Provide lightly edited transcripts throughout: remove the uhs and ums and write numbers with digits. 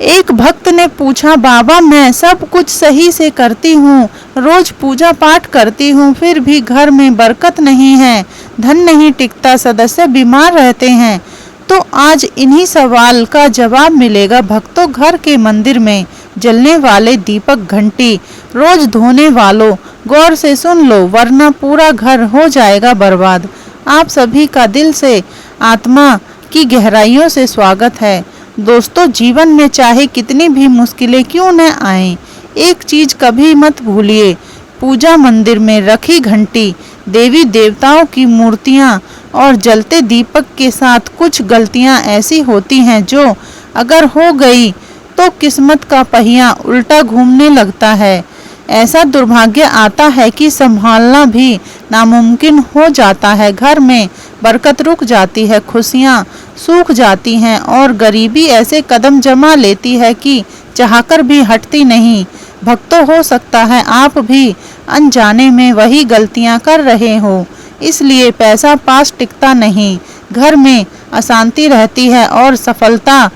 एक भक्त ने पूछा, बाबा मैं सब कुछ सही से करती हूँ, रोज पूजा पाठ करती हूँ, फिर भी घर में बरकत नहीं है, धन नहीं टिकता, सदस्य बीमार रहते हैं। तो आज इन्हीं सवाल का जवाब मिलेगा भक्तों। घर के मंदिर में जलने वाले दीपक घंटी रोज धोने वालों, गौर से सुन लो वरना पूरा घर हो जाएगा बर्बाद। आप सभी का दिल से आत्मा की गहराइयों से स्वागत है। दोस्तों, जीवन में चाहे कितनी भी मुश्किलें क्यों न आएं, एक चीज कभी मत भूलिए, पूजा मंदिर में रखी घंटी, देवी देवताओं की मूर्तियां और जलते दीपक के साथ कुछ गलतियां ऐसी होती हैं जो अगर हो गई तो किस्मत का पहिया उल्टा घूमने लगता है। ऐसा दुर्भाग्य आता है कि संभालना भी नामुमकिन हो जाता है। घर में बरकत रुक जाती है, खुशियां सूख जाती हैं और गरीबी ऐसे कदम जमा लेती है कि चाहकर भी हटती नहीं। भक्तों, हो सकता है आप भी अनजाने में वही गलतियां कर रहे हो, इसलिए पैसा पास टिकता नहीं, घर में अशांति रहती है और सफलता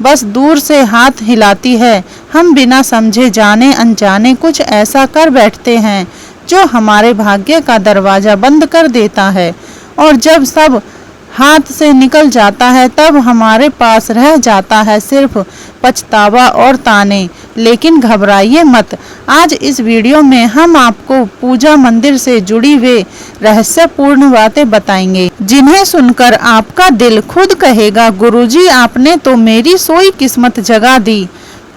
बस दूर से हाथ हिलाती है। हम बिना समझे जाने अनजाने कुछ ऐसा कर बैठते हैं जो हमारे भाग्य का दरवाजा बंद कर देता है, और जब सब हाथ से निकल जाता है तब हमारे पास रह जाता है सिर्फ पछतावा और ताने। लेकिन घबराइए मत, आज इस वीडियो में हम आपको पूजा मंदिर से जुड़ी हुई रहस्यपूर्ण बातें बताएंगे, जिन्हें सुनकर आपका दिल खुद कहेगा, गुरुजी आपने तो मेरी सोई किस्मत जगा दी।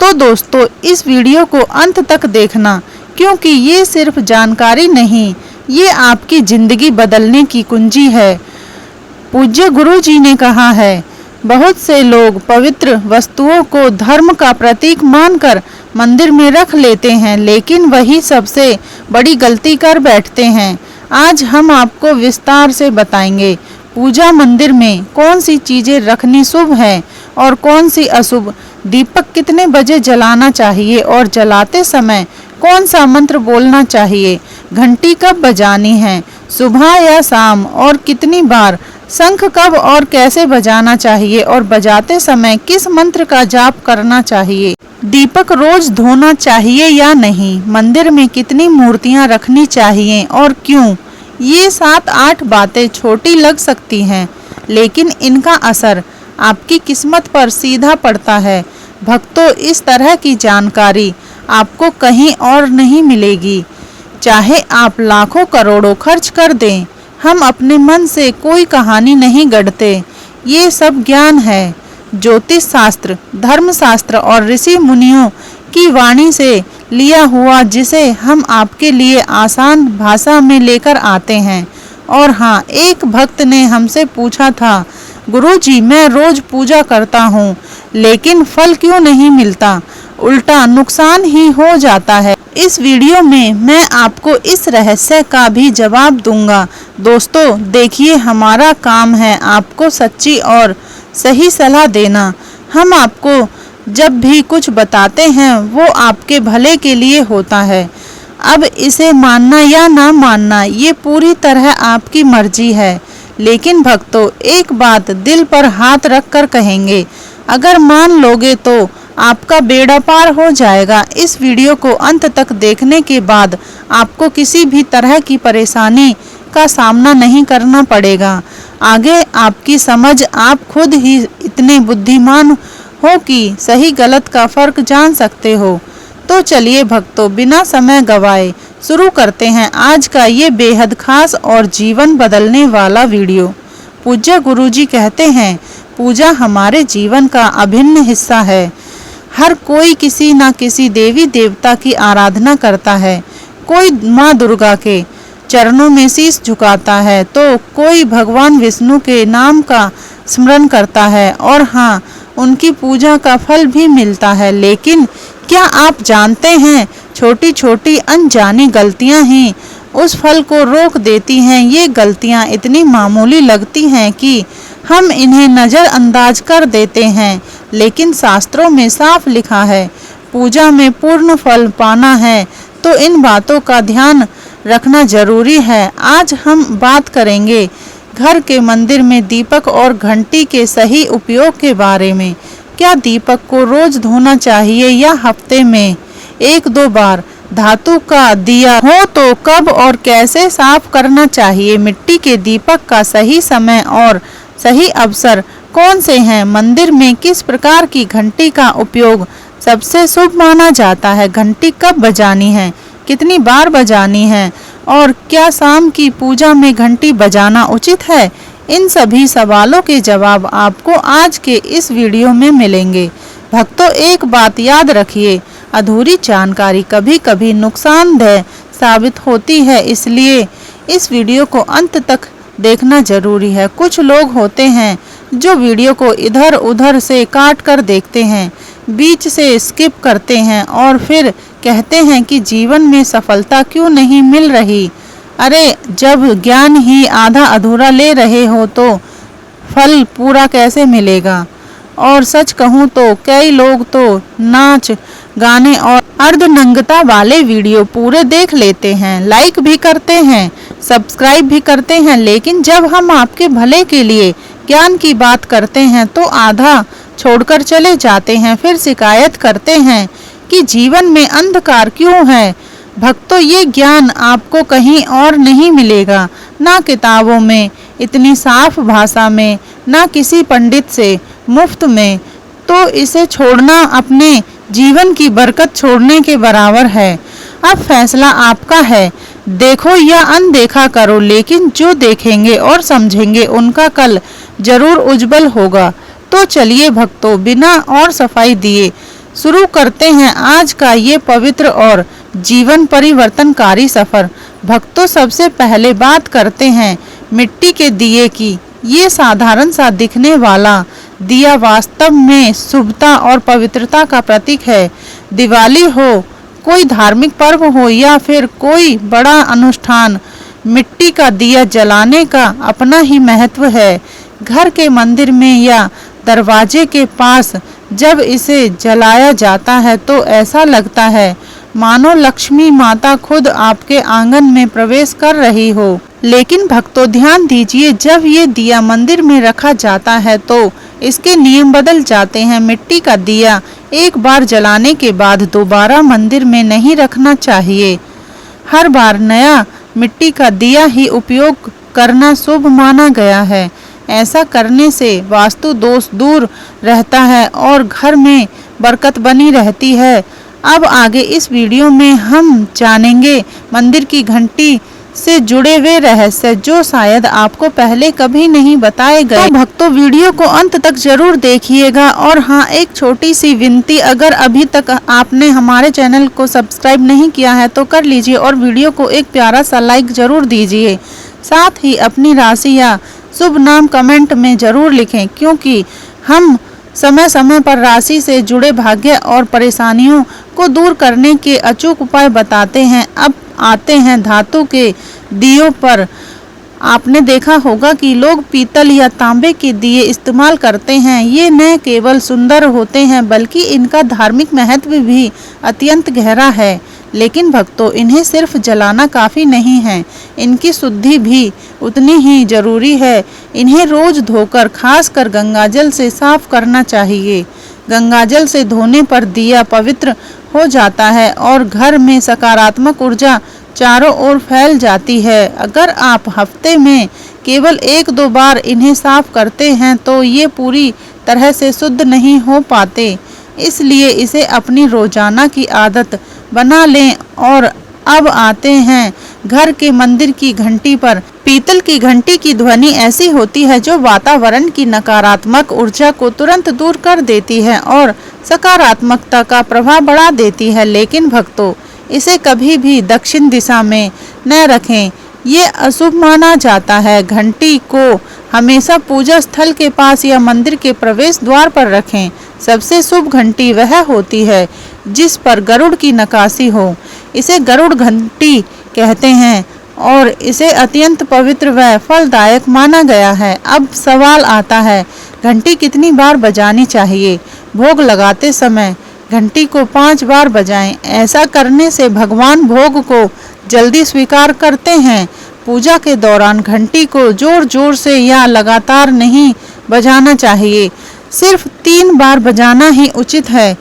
तो दोस्तों, इस वीडियो को अंत तक देखना, क्योंकि ये सिर्फ जानकारी नहीं, ये आपकी जिंदगी बदलने की कुंजी है। पूज्य गुरु जी ने कहा है, बहुत से लोग पवित्र वस्तुओं को धर्म का प्रतीक मानकर मंदिर में रख लेते हैं, लेकिन वही सबसे बड़ी गलती कर बैठते हैं। आज हम आपको विस्तार से बताएंगे पूजा मंदिर में कौन सी चीजें रखनी शुभ है और कौन सी अशुभ, दीपक कितने बजे जलाना चाहिए और जलाते समय कौन सा मंत्र बोलना चाहिए, घंटी कब बजानी है, सुबह या शाम और कितनी बार, शंख कब और कैसे बजाना चाहिए और बजाते समय किस मंत्र का जाप करना चाहिए, दीपक रोज धोना चाहिए या नहीं, मंदिर में कितनी मूर्तियां रखनी चाहिए और क्यों। ये 7-8 बातें छोटी लग सकती हैं, लेकिन इनका असर आपकी किस्मत पर सीधा पड़ता है। भक्तों, इस तरह की जानकारी आपको कहीं और नहीं मिलेगी, चाहे आप लाखों करोड़ों खर्च कर दें। हम अपने मन से कोई कहानी नहीं गढ़ते, ये सब ज्ञान है ज्योतिष शास्त्र, धर्मशास्त्र और ऋषि मुनियों की वाणी से लिया हुआ, जिसे हम आपके लिए आसान भाषा में लेकर आते हैं। और हाँ, एक भक्त ने हमसे पूछा था, गुरुजी मैं रोज पूजा करता हूँ लेकिन फल क्यों नहीं मिलता, उल्टा नुकसान ही हो जाता है। इस वीडियो में मैं आपको इस रहस्य का भी जवाब दूंगा। दोस्तों देखिए, हमारा काम है आपको सच्ची और सही सलाह देना। हम आपको जब भी कुछ बताते हैं वो आपके भले के लिए होता है। अब इसे मानना या ना मानना ये पूरी तरह आपकी मर्जी है। लेकिन भक्तों, एक बात दिल पर हाथ रख कर कहेंगे, अगर मान लोगे तो आपका बेड़ा पार हो जाएगा। इस वीडियो को अंत तक देखने के बाद आपको किसी भी तरह की परेशानी का सामना नहीं करना पड़ेगा। आगे आपकी समझ, आप खुद ही इतने बुद्धिमान हो कि सही गलत का फर्क जान सकते हो। तो चलिए भक्तों, बिना समय गवाए शुरू करते हैं आज का ये बेहद खास और जीवन बदलने वाला वीडियो। पूज्य गुरुजी कहते हैं, पूजा हमारे जीवन का अभिन्न हिस्सा है। हर कोई किसी न किसी देवी देवता की आराधना करता है। कोई माँ दुर्गा के चरणों में शीश झुकाता है तो कोई भगवान विष्णु के नाम का स्मरण करता है, और हाँ, उनकी पूजा का फल भी मिलता है। लेकिन क्या आप जानते हैं, छोटी छोटी अनजानी गलतियां ही उस फल को रोक देती हैं। ये गलतियां इतनी मामूली लगती हैं कि हम इन्हें नज़रअंदाज कर देते हैं, लेकिन शास्त्रों में साफ लिखा है, पूजा में पूर्ण फल पाना है तो इन बातों का ध्यान रखना जरूरी है। आज हम बात करेंगे घर के मंदिर में दीपक और घंटी के सही उपयोग के बारे में। क्या दीपक को रोज धोना चाहिए या हफ्ते में 1-2 बार? धातु का दिया हो तो कब और कैसे साफ करना चाहिए? मिट्टी के दीपक का सही समय और सही अवसर कौन से हैं? मंदिर में किस प्रकार की घंटी का उपयोग सबसे शुभ माना जाता है? घंटी कब बजानी है, कितनी बार बजानी है और क्या शाम की पूजा में घंटी बजाना उचित है? इन सभी सवालों के जवाब आपको आज के इस वीडियो में मिलेंगे। भक्तों, एक बात याद रखिए, अधूरी जानकारी कभी कभी नुकसानदेह साबित होती है, इसलिए इस वीडियो को अंत तक देखना जरूरी है। कुछ लोग होते हैं जो वीडियो को इधर उधर से काट कर देखते हैं, बीच से स्किप करते हैं और फिर कहते हैं कि जीवन में सफलता क्यों नहीं मिल रही। अरे, जब ज्ञान ही आधा अधूरा ले रहे हो तो फल पूरा कैसे मिलेगा? और सच कहूँ तो कई लोग तो नाच गाने और अर्धनग्नता वाले वीडियो पूरे देख लेते हैं, लाइक भी करते हैं, सब्सक्राइब भी करते हैं, लेकिन जब हम आपके भले के लिए ज्ञान की बात करते हैं तो आधा छोड़कर चले जाते हैं, फिर शिकायत करते हैं कि जीवन में अंधकार क्यों है। भक्तों, ये ज्ञान आपको कहीं और नहीं मिलेगा, ना किताबों में इतनी साफ भाषा में, ना किसी पंडित से मुफ्त में। तो इसे छोड़ना अपने जीवन की बरकत छोड़ने के बराबर है। अब फैसला आपका है, देखो या अनदेखा करो, लेकिन जो देखेंगे और समझेंगे उनका कल जरूर उज्जवल होगा। तो चलिए भक्तों, बिना और सफाई दिए शुरू करते हैं आज का ये पवित्र और जीवन परिवर्तनकारी सफर। भक्तों, सबसे पहले बात करते हैं मिट्टी के दिए की। ये साधारण सा दिखने वाला दिया वास्तव में शुभता और पवित्रता का प्रतीक है। दिवाली हो, कोई धार्मिक पर्व हो या फिर कोई बड़ा अनुष्ठान, मिट्टी का दिया जलाने का अपना ही महत्व है। घर के मंदिर में या दरवाजे के पास जब इसे जलाया जाता है तो ऐसा लगता है मानो लक्ष्मी माता खुद आपके आंगन में प्रवेश कर रही हो। लेकिन भक्तों, ध्यान दीजिए, जब ये दिया मंदिर में रखा जाता है तो इसके नियम बदल जाते हैं। मिट्टी का दिया एक बार जलाने के बाद दोबारा मंदिर में नहीं रखना चाहिए। हर बार नया मिट्टी का दिया ही उपयोग करना शुभ माना गया है। ऐसा करने से वास्तु दोष दूर रहता है और घर में बरकत बनी रहती है। अब आगे इस वीडियो में हम जानेंगे मंदिर की घंटी से जुड़े हुए रहस्य जो शायद आपको पहले कभी नहीं बताए गए। तो भक्तों, वीडियो को अंत तक जरूर देखिएगा। और हाँ, एक छोटी सी विनती, अगर अभी तक आपने हमारे चैनल को सब्सक्राइब नहीं किया है तो कर लीजिए और वीडियो को एक प्यारा सा लाइक जरूर दीजिए। साथ ही अपनी राशि या शुभ नाम कमेंट में जरूर लिखें, क्योंकि हम समय समय पर राशि से जुड़े भाग्य और परेशानियों को दूर करने के अचूक उपाय बताते हैं। अब आते हैं धातु के दियों पर। आपने देखा होगा कि लोग पीतल या तांबे के दिए इस्तेमाल करते हैं। ये न केवल सुंदर होते हैं बल्कि इनका धार्मिक महत्व भी अत्यंत गहरा है। लेकिन भक्तों, इन्हें सिर्फ जलाना काफ़ी नहीं है, इनकी शुद्धि भी उतनी ही जरूरी है। इन्हें रोज धोकर खासकर गंगाजल से साफ करना चाहिए। गंगाजल से धोने पर दिया पवित्र हो जाता है और घर में सकारात्मक ऊर्जा चारों ओर फैल जाती है। अगर आप हफ्ते में केवल 1-2 बार इन्हें साफ करते हैं तो ये पूरी तरह से शुद्ध नहीं हो पाते, इसलिए इसे अपनी रोजाना की आदत बना लें। और अब आते हैं घर के मंदिर की घंटी पर। पीतल की घंटी की ध्वनि ऐसी होती है जो वातावरण की नकारात्मक ऊर्जा को तुरंत दूर कर देती है और सकारात्मकता का प्रभाव बढ़ा देती है। लेकिन भक्तों, इसे कभी भी दक्षिण दिशा में न रखें, ये अशुभ माना जाता है। घंटी को हमेशा पूजा स्थल के पास या मंदिर के प्रवेश द्वार पर रखें। सबसे शुभ घंटी वह होती है जिस पर गरुड़ की नक्काशी हो। इसे गरुड़ घंटी कहते हैं और इसे अत्यंत पवित्र व फलदायक माना गया है। अब सवाल आता है, घंटी कितनी बार बजानी चाहिए? भोग लगाते समय घंटी को 5 बार बजाएं। ऐसा करने से भगवान भोग को जल्दी स्वीकार करते हैं। पूजा के दौरान घंटी को जोर जोर से या लगातार नहीं बजाना चाहिए। सिर्फ 3 बार बजाना ही उचित है।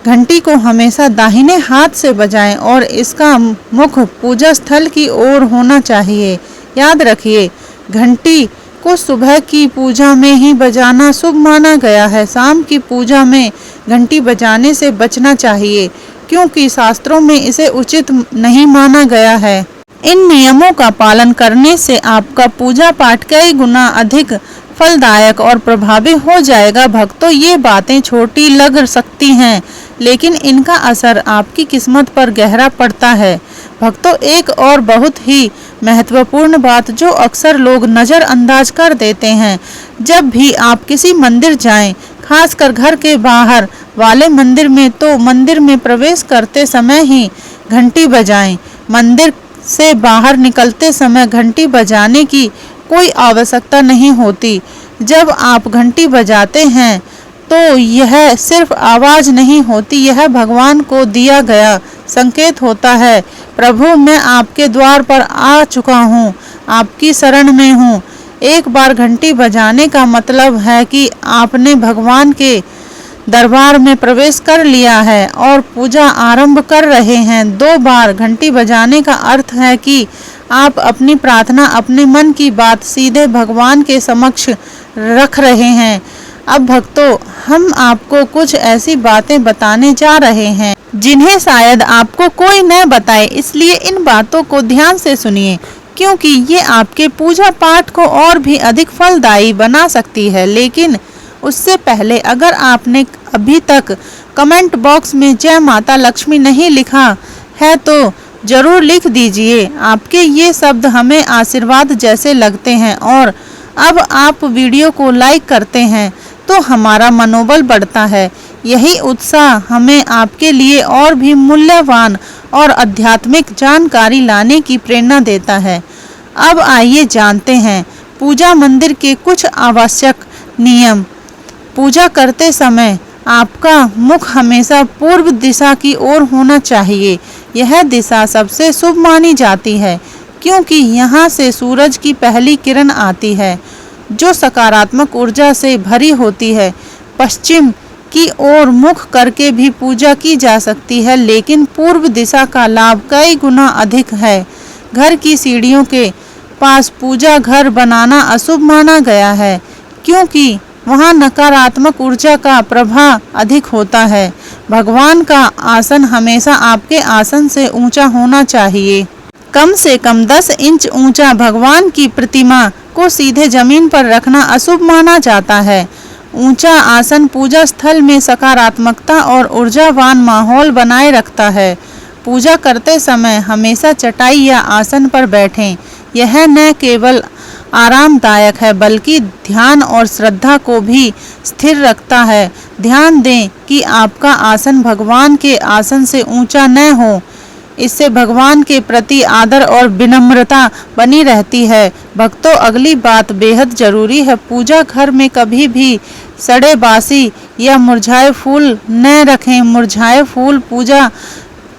घंटी को हमेशा दाहिने हाथ से बजाएं और इसका मुख पूजा स्थल की ओर होना चाहिए। याद रखिए, घंटी को सुबह की पूजा में ही बजाना शुभ माना गया है। शाम की पूजा में घंटी बजाने से बचना चाहिए, क्योंकि शास्त्रों में इसे उचित नहीं माना गया है। इन नियमों का पालन करने से आपका पूजा पाठ कई गुना अधिक फलदायक और प्रभावी हो जाएगा। भक्तों, ये बातें छोटी लग सकती हैं, लेकिन इनका असर आपकी किस्मत पर गहरा पड़ता है। भक्तों, एक और बहुत ही महत्वपूर्ण बात जो अक्सर लोग नज़रअंदाज कर देते हैं, जब भी आप किसी मंदिर जाएं, खासकर घर के बाहर वाले मंदिर में, तो मंदिर में प्रवेश करते समय ही घंटी बजाएं। मंदिर से बाहर निकलते समय घंटी बजाने की कोई आवश्यकता नहीं होती। जब आप घंटी बजाते हैं तो यह सिर्फ आवाज़ नहीं होती, यह भगवान को दिया गया संकेत होता है। प्रभु, मैं आपके द्वार पर आ चुका हूँ, आपकी शरण में हूँ। एक बार घंटी बजाने का मतलब है कि आपने भगवान के दरबार में प्रवेश कर लिया है और पूजा आरंभ कर रहे हैं। 2 बार घंटी बजाने का अर्थ है कि आप अपनी प्रार्थना, अपने मन की बात सीधे भगवान के समक्ष रख रहे हैं। अब भक्तों, हम आपको कुछ ऐसी बातें बताने जा रहे हैं जिन्हें शायद आपको कोई न बताए, इसलिए इन बातों को ध्यान से सुनिए, क्योंकि ये आपके पूजा पाठ को और भी अधिक फलदायी बना सकती है। लेकिन उससे पहले, अगर आपने अभी तक कमेंट बॉक्स में जय माता लक्ष्मी नहीं लिखा है तो जरूर लिख दीजिए। आपके ये शब्द हमें आशीर्वाद जैसे लगते हैं, और अब आप वीडियो को लाइक करते हैं तो हमारा मनोबल बढ़ता है। यही उत्साह हमें आपके लिए और भी मूल्यवान और आध्यात्मिक जानकारी लाने की प्रेरणा देता है। अब आइए जानते हैं पूजा मंदिर के कुछ आवश्यक नियम। पूजा करते समय आपका मुख हमेशा पूर्व दिशा की ओर होना चाहिए। यह दिशा सबसे शुभ मानी जाती है, क्योंकि यहाँ से सूरज की पहली किरण आती है, जो सकारात्मक ऊर्जा से भरी होती है। पश्चिम की ओर मुख करके भी पूजा की जा सकती है, लेकिन पूर्व दिशा का लाभ कई गुना अधिक है। घर की सीढ़ियों के पास पूजा घर बनाना अशुभ माना गया है, क्योंकि वहाँ नकारात्मक ऊर्जा का प्रभाव अधिक होता है। भगवान का आसन हमेशा आपके आसन से ऊंचा होना चाहिए। कम से कम 10 इंच ऊंचा भगवान की प्रतिमा को सीधे जमीन पर रखना अशुभ माना जाता है। ऊंचा आसन पूजा स्थल में सकारात्मकता और ऊर्जावान माहौल बनाए रखता है। पूजा करते समय हमेशा चटाई या आसन पर बैठें। यह न केवल आरामदायक है, बल्कि ध्यान और श्रद्धा को भी स्थिर रखता है। ध्यान दें कि आपका आसन भगवान के आसन से ऊंचा न हो। इससे भगवान के प्रति आदर और विनम्रता बनी रहती है। भक्तों, अगली बात बेहद जरूरी है। पूजा घर में कभी भी सड़े बासी या मुरझाए फूल न रखें। मुरझाए फूल पूजा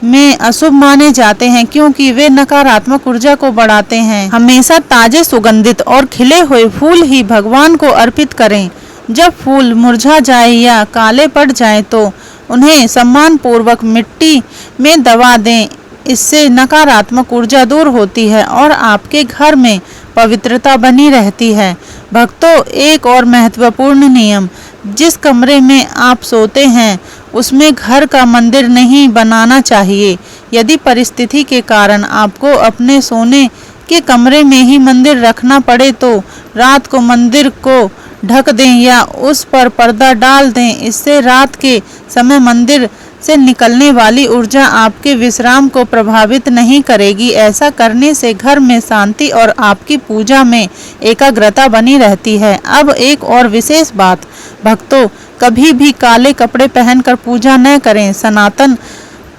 में अशुभ माने जाते हैं, क्योंकि वे नकारात्मक ऊर्जा को बढ़ाते हैं। हमेशा ताजे, सुगंधित और खिले हुए फूल ही भगवान को अर्पित करें। जब फूल मुरझा जाए या काले पड़ जाएं, तो उन्हें सम्मान पूर्वक मिट्टी में दबा दें। इससे नकारात्मक ऊर्जा दूर होती है और आपके घर में पवित्रता बनी रहती है। भक्तों, एक और महत्वपूर्ण नियम, जिस कमरे में आप सोते हैं उसमें घर का मंदिर नहीं बनाना चाहिए। यदि परिस्थिति के कारण आपको अपने सोने के कमरे में ही मंदिर रखना पड़े, तो रात को मंदिर को ढक दें या उस पर पर्दा डाल दें। इससे रात के समय मंदिर से निकलने वाली ऊर्जा आपके विश्राम को प्रभावित नहीं करेगी। ऐसा करने से घर में शांति और आपकी पूजा में एकाग्रता बनी रहती है। अब एक और विशेष बात, भक्तों, कभी भी काले कपड़े पहनकर पूजा न करें। सनातन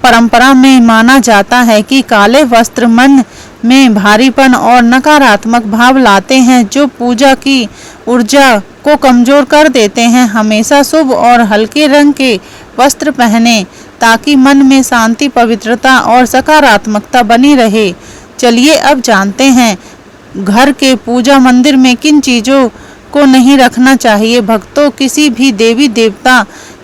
परंपरा में माना जाता है कि काले वस्त्र मन में भारीपन और नकारात्मक भाव लाते हैं, जो पूजा की ऊर्जा को कमजोर कर देते हैं। हमेशा शुभ और हल्के रंग के वस्त्र पहने, ताकि मन में शांति, पवित्रता और सकारात्मकता बनी रहे। चलिए अब जानते हैं घर के पूजा मंदिर में किन चीज़ों को नहीं रखना चाहिए। भक्तों, किसी भी देवी देवता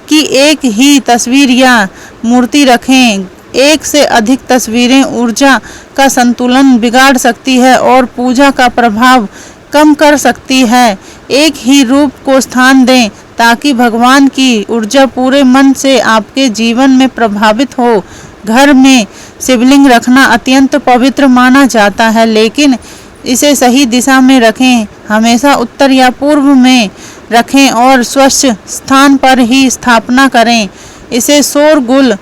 की एक ही तस्वीर या मूर्ति रखें। एक से अधिक तस्वीरें ऊर्जा का संतुलन बिगाड़ सकती है और पूजा का प्रभाव कम कर सकती है। एक ही रूप को स्थान दें ताकि भगवान की ऊर्जा पूरे मन से आपके जीवन में प्रभावित हो। घर में शिवलिंग रखना अत्यंत पवित्र माना जाता है, लेकिन इसे सही दिशा में रखें। हमेशा उत्तर या पूर्व में रखें और स्वच्छ स्थान पर ही स्थापना करें। इसे शोरगुल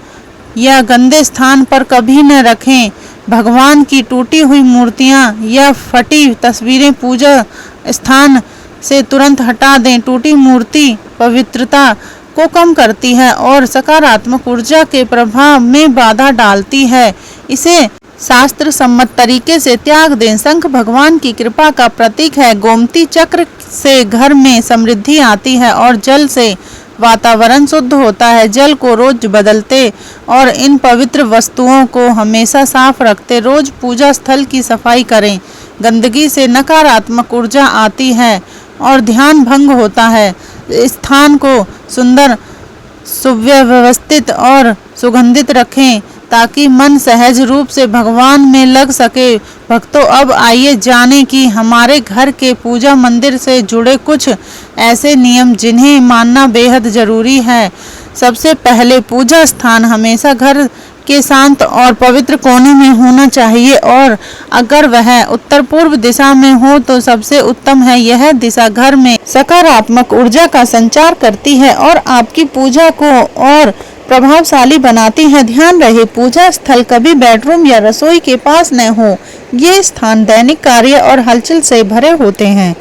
या गंदे स्थान पर कभी न रखें। भगवान की टूटी हुई मूर्तियां या फटी तस्वीरें पूजा स्थान से तुरंत हटा दें। टूटी मूर्ति पवित्रता को कम करती है और सकारात्मक ऊर्जा के प्रभाव में बाधा डालती है। इसे शास्त्र सम्मत तरीके से त्याग दें। शंख भगवान की कृपा का प्रतीक है। गोमती चक्र से घर में समृद्धि आती है और जल से वातावरण शुद्ध होता है। जल को रोज बदलते और इन पवित्र वस्तुओं को हमेशा साफ रखते। रोज पूजा स्थल की सफाई करें। गंदगी से नकारात्मक ऊर्जा आती है और ध्यान भंग होता है। स्थान को सुंदर, सुव्यवस्थित और सुगंधित रखें ताकि मन सहज रूप से भगवान में लग सके। भक्तों, अब आइए जानें कि हमारे घर के पूजा मंदिर से जुड़े कुछ ऐसे नियम जिन्हें मानना बेहद जरूरी है। सबसे पहले, पूजा स्थान हमेशा घर के शांत और पवित्र कोने में होना चाहिए और अगर वह उत्तर पूर्व दिशा में हो तो सबसे उत्तम है। यह दिशा घर में सकारात्मक ऊर्जा का संचार करती है और आपकी पूजा को और प्रभावशाली बनाती है। ध्यान रहे, पूजा स्थल कभी बेडरूम या रसोई के पास न हो। ये स्थान दैनिक कार्य और हलचल से भरे होते हैं,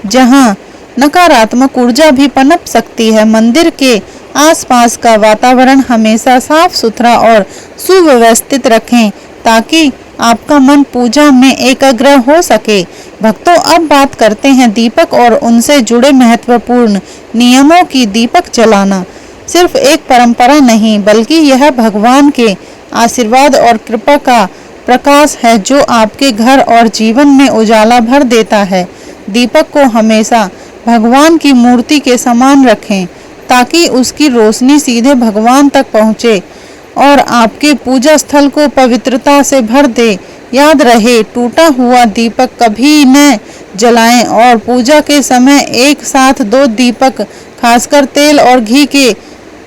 जहाँ नकारात्मक ऊर्जा भी पनप सकती है। मंदिर के आसपास का वातावरण हमेशा साफ सुथरा और सुव्यवस्थित रखें ताकि आपका मन पूजा में एकाग्र हो सके। भक्तों, अब बात करते हैं दीपक और उनसे जुड़े महत्वपूर्ण नियमों की। दीपक जलाना सिर्फ एक परंपरा नहीं, बल्कि यह भगवान के आशीर्वाद और कृपा का प्रकाश है जो आपके घर और जीवन में उजाला भर देता है। दीपक को हमेशा भगवान की मूर्ति के समान रखें ताकि उसकी रोशनी सीधे भगवान तक पहुँचे और आपके पूजा स्थल को पवित्रता से भर दे। याद रहे, टूटा हुआ दीपक कभी न जलाएं और पूजा के समय एक साथ 2 दीपक, खासकर तेल और घी के,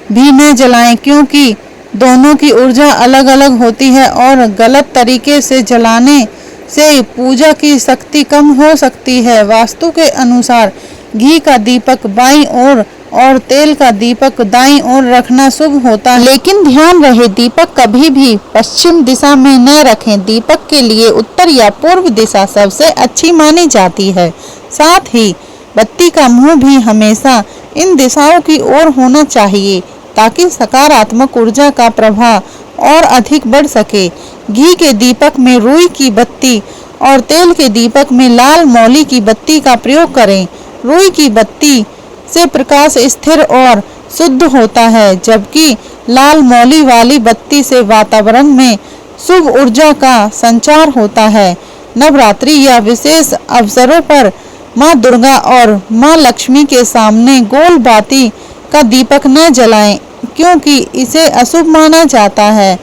भी न जलाएं, क्योंकि दोनों की ऊर्जा अलग अलग होती है और गलत तरीके से जलाने से पूजा की शक्ति कम हो सकती है। वास्तु के अनुसार घी का दीपक बाईं ओर और तेल का दीपक दाईं ओर रखना शुभ होता है, लेकिन ध्यान रहे दीपक कभी भी पश्चिम दिशा में न रखें। दीपक के लिए उत्तर या पूर्व दिशा सबसे अच्छी मानी जाती है। साथ ही बत्ती का मुंह भी हमेशा इन दिशाओं की ओर होना चाहिए ताकि सकारात्मक ऊर्जा का प्रभाव और अधिक बढ़ सके। घी के दीपक में रुई की बत्ती और तेल के दीपक में लाल मौली की बत्ती का प्रयोग करें। रुई की बत्ती से प्रकाश स्थिर और शुद्ध होता है, जबकि लाल मौली वाली बत्ती से वातावरण में शुभ ऊर्जा का संचार होता है। नवरात्रि या विशेष अवसरों पर माँ दुर्गा और माँ लक्ष्मी के सामने गोल बाती का दीपक न जलाएं, क्योंकि इसे अशुभ माना जाता है।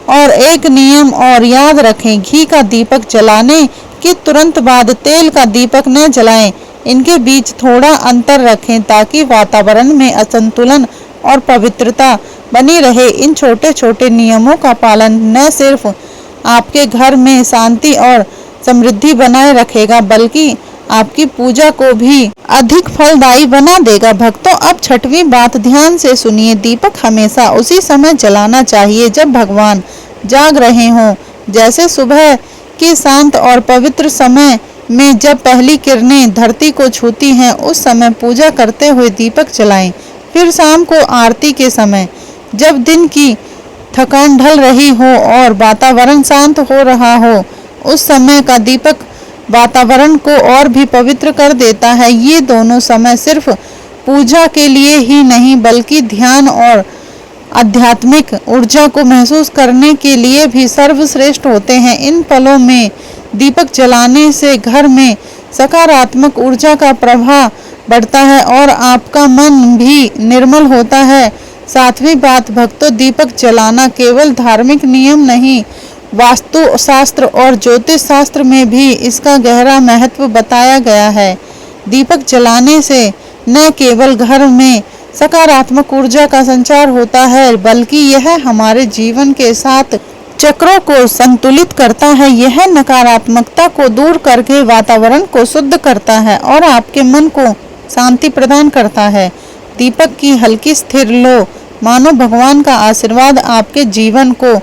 और एक नियम और याद रखें, घी का दीपक जलाने के तुरंत बाद तेल का दीपक न जलाएं। इनके बीच थोड़ा अंतर रखें ताकि वातावरण में असंतुलन और पवित्रता बनी रहे। इन छोटे छोटे नियमों का पालन न सिर्फ आपके घर में शांति और समृद्धि बनाए रखेगा, बल्कि आपकी पूजा को भी अधिक फलदायी बना देगा। भक्तों, अब छठवीं बात ध्यान से सुनिए। दीपक हमेशा उसी समय जलाना चाहिए जब भगवान जाग रहे हों, जैसे सुबह के शांत और पवित्र समय में जब पहली किरणें धरती को छूती हैं, उस समय पूजा करते हुए दीपक जलाएं। फिर शाम को आरती के समय, जब दिन की थकान ढल रही हो और वातावरण शांत हो रहा हो, उस समय का दीपक वातावरण को और भी पवित्र कर देता है। ये दोनों समय सिर्फ पूजा के लिए ही नहीं, बल्कि ध्यान और आध्यात्मिक ऊर्जा को महसूस करने के लिए भी सर्वश्रेष्ठ होते हैं। इन पलों में दीपक जलाने से घर में सकारात्मक ऊर्जा का प्रवाह बढ़ता है और आपका मन भी निर्मल होता है। सातवीं बात, भक्तों, दीपक जलाना केवल धार्मिक नियम नहीं, वास्तु शास्त्र और ज्योतिष शास्त्र में भी इसका गहरा महत्व बताया गया है। दीपक जलाने से न केवल घर में सकारात्मक ऊर्जा का संचार होता है, बल्कि यह हमारे जीवन के साथ चक्रों को संतुलित करता है। यह नकारात्मकता को दूर करके वातावरण को शुद्ध करता है और आपके मन को शांति प्रदान करता है। दीपक की हल्की स्थिर लो मानो भगवान का आशीर्वाद आपके जीवन को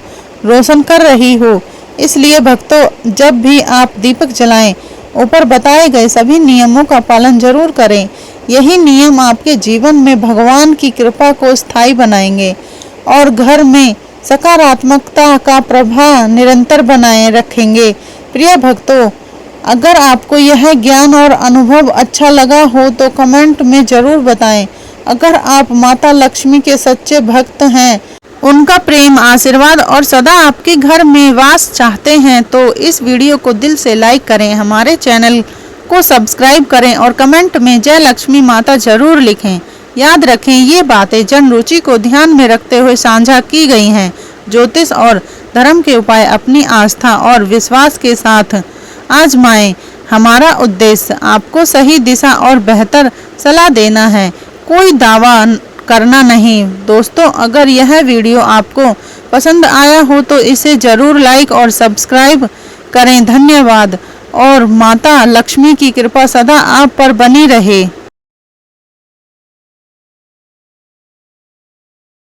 रोशन कर रही हो। इसलिए भक्तों, जब भी आप दीपक जलाएं, ऊपर बताए गए सभी नियमों का पालन जरूर करें। यही नियम आपके जीवन में भगवान की कृपा को स्थायी बनाएंगे और घर में सकारात्मकता का प्रभाव निरंतर बनाए रखेंगे। प्रिय भक्तों, अगर आपको यह ज्ञान और अनुभव अच्छा लगा हो तो कमेंट में जरूर बताएं। अगर आप माता लक्ष्मी के सच्चे भक्त हैं, उनका प्रेम, आशीर्वाद और सदा आपके घर में वास चाहते हैं तो इस वीडियो को दिल से लाइक करें, हमारे चैनल को सब्सक्राइब करें और कमेंट में जय लक्ष्मी माता जरूर लिखें। याद रखें, ये बातें जन रुचि को ध्यान में रखते हुए साझा की गई हैं। ज्योतिष और धर्म के उपाय अपनी आस्था और विश्वास के साथ आजमाएं। हमारा उद्देश्य आपको सही दिशा और बेहतर सलाह देना है, कोई दावा करना नहीं। दोस्तों, अगर यह वीडियो आपको पसंद आया हो तो इसे जरूर लाइक और सब्सक्राइब करें। धन्यवाद और माता लक्ष्मी की कृपा सदा आप पर बनी रहे।